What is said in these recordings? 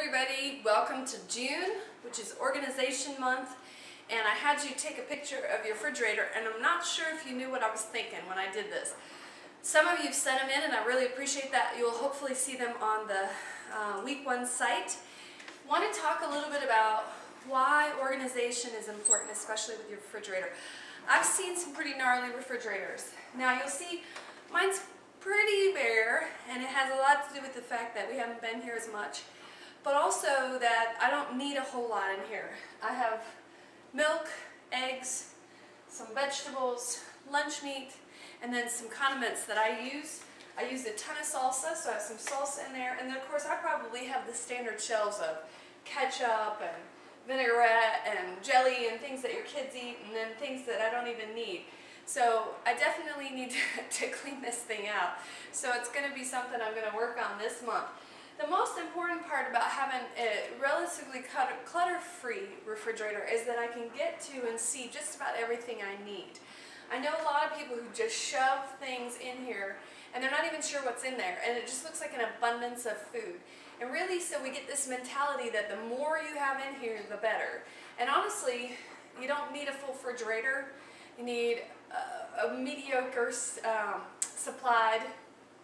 everybody, welcome to June, which is Organization Month, and I had you take a picture of your refrigerator, and I'm not sure if you knew what I was thinking when I did this. Some of you have sent them in, and I really appreciate that. You'll hopefully see them on the week 1 site. I want to talk a little bit about why organization is important, especially with your refrigerator. I've seen some pretty gnarly refrigerators. Now you'll see mine's pretty bare, and it has a lot to do with the fact that we haven't been here as much, but also that I don't need a whole lot in here. I have milk, eggs, some vegetables, lunch meat, and then some condiments that I use. I use a ton of salsa, so I have some salsa in there, and then of course I probably have the standard shelves of ketchup and vinaigrette and jelly and things that your kids eat, and then things that I don't even need. So I definitely need to clean this thing out. So it's going to be something I'm going to work on this month. The most important part about having a relatively clutter-free refrigerator is that I can get to and see just about everything I need. I know a lot of people who just shove things in here and they're not even sure what's in there, and it just looks like an abundance of food. And really, so we get this mentality that the more you have in here, the better. And honestly, you don't need a full refrigerator. You need a mediocre supplied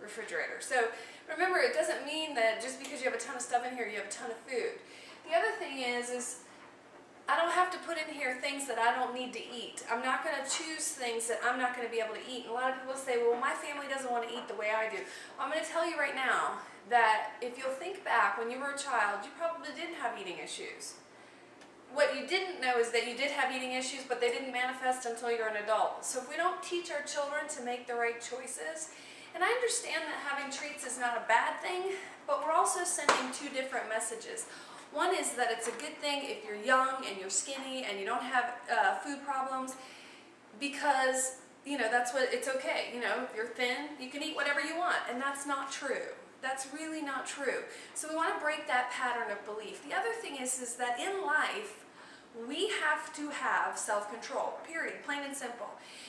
refrigerator. So remember, it doesn't mean that just because you have a ton of stuff in here, you have a ton of food. The other thing is I don't have to put in here things that I don't need to eat. I'm not going to choose things that I'm not going to be able to eat. And a lot of people say, well, my family doesn't want to eat the way I do. Well, I'm going to tell you right now that if you'll think back when you were a child, you probably didn't have eating issues. What you didn't know is that you did have eating issues, but they didn't manifest until you're an adult. So if we don't teach our children to make the right choices, and I understand that having treats is not a bad thing, but we're also sending two different messages. One is that it's a good thing if you're young and you're skinny and you don't have food problems, because, you know, that's what, it's okay. You know, if you're thin, you can eat whatever you want, and that's not true. That's really not true. So we want to break that pattern of belief. The other thing is that in life, we have to have self-control, period, plain and simple.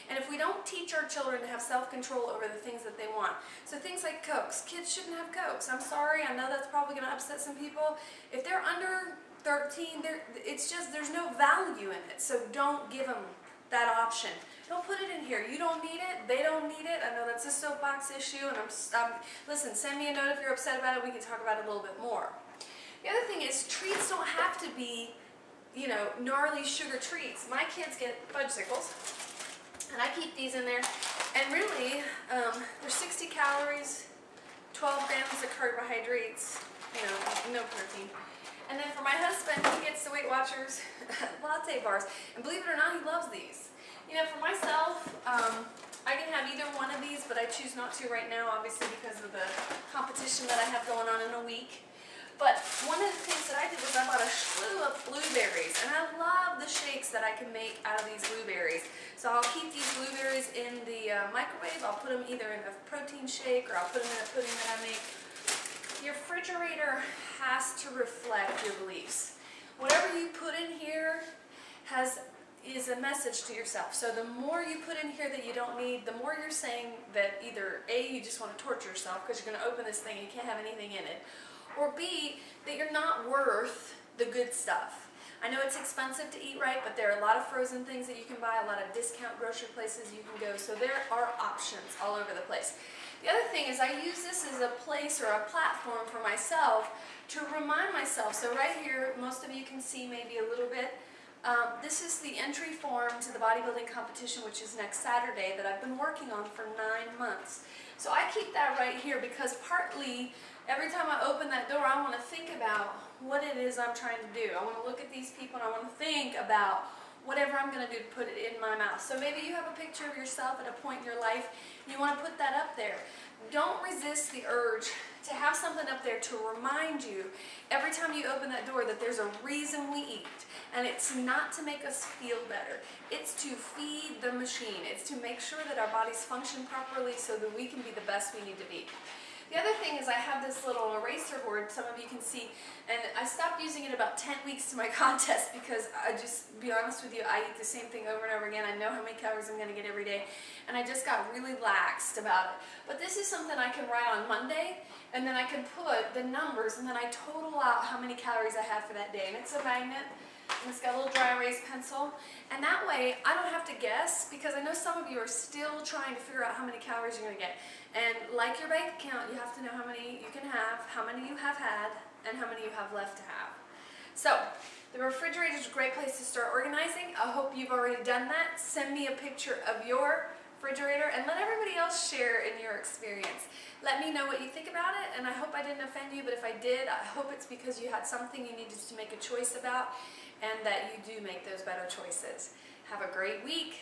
And if we don't teach our children to have self-control over the things that they want, so things like Cokes, kids shouldn't have Cokes. I'm sorry, I know that's probably going to upset some people. If they're under 13, it's just, there's no value in it, so don't give them that option. Don't put it in here. You don't need it. They don't need it. I know that's a soapbox issue, and listen, send me a note if you're upset about it. We can talk about it a little bit more. The other thing is treats don't have to be, you know, gnarly sugar treats. My kids get fudgesicles, and I keep these in there, and really, there's 60 calories, 12 grams of carbohydrates, you know, no protein. And then for my husband, he gets the Weight Watchers latte bars, and believe it or not, he loves these. You know, for myself, I can have either one of these, but I choose not to right now, obviously because of the competition that I have going on in a week. But one of the things that I did was I bought a slew of blueberries, and I love the shakes that I can make out of these blueberries. So I'll keep these blueberries in the microwave. I'll put them either in a protein shake, or I'll put them in a pudding that I make. Your refrigerator has to reflect your beliefs. Whatever you put in here is a message to yourself. So the more you put in here that you don't need, the more you're saying that either A, you just want to torture yourself because you're going to open this thing and you can't have anything in it, or B, that you're not worth the good stuff. I know it's expensive to eat right, but there are a lot of frozen things that you can buy, a lot of discount grocery places you can go, so there are options all over the place. The other thing is I use this as a place or a platform for myself to remind myself. So right here, most of you can see maybe a little bit. This is the entry form to the bodybuilding competition, which is next Saturday, that I've been working on for 9 months. So I keep that right here because partly every time I open that door, I want to think about what it is I'm trying to do. I want to look at these people and I want to think about whatever I'm going to do to put it in my mouth. So maybe you have a picture of yourself at a point in your life and you want to put that up there. Don't resist the urge to have something up there to remind you every time you open that door that there's a reason we eat. And it's not to make us feel better. It's to feed the machine. It's to make sure that our bodies function properly so that we can be the best we need to be. The other thing is I have this little eraser board, some of you can see, and I stopped using it about 10 weeks to my contest because I just, be honest with you, I eat the same thing over and over again. I know how many calories I'm going to get every day, and I just got really laxed about it. But this is something I can write on Monday, and then I can put the numbers, and then I total out how many calories I had for that day. And it's a magnet, and it's got a little dry erase pencil, and that way I don't have to guess, because I know some of you are still trying to figure out how many calories you're going to get. And like your bank account, you have to know how many you can have, how many you have had, and how many you have left to have. So the refrigerator is a great place to start organizing. I hope you've already done that. Send me a picture of your refrigerator and let everybody else share in your experience. Let me know what you think about it, and I hope I didn't offend you, but if I did, I hope it's because you had something you needed to make a choice about, and that you do make those better choices. Have a great week.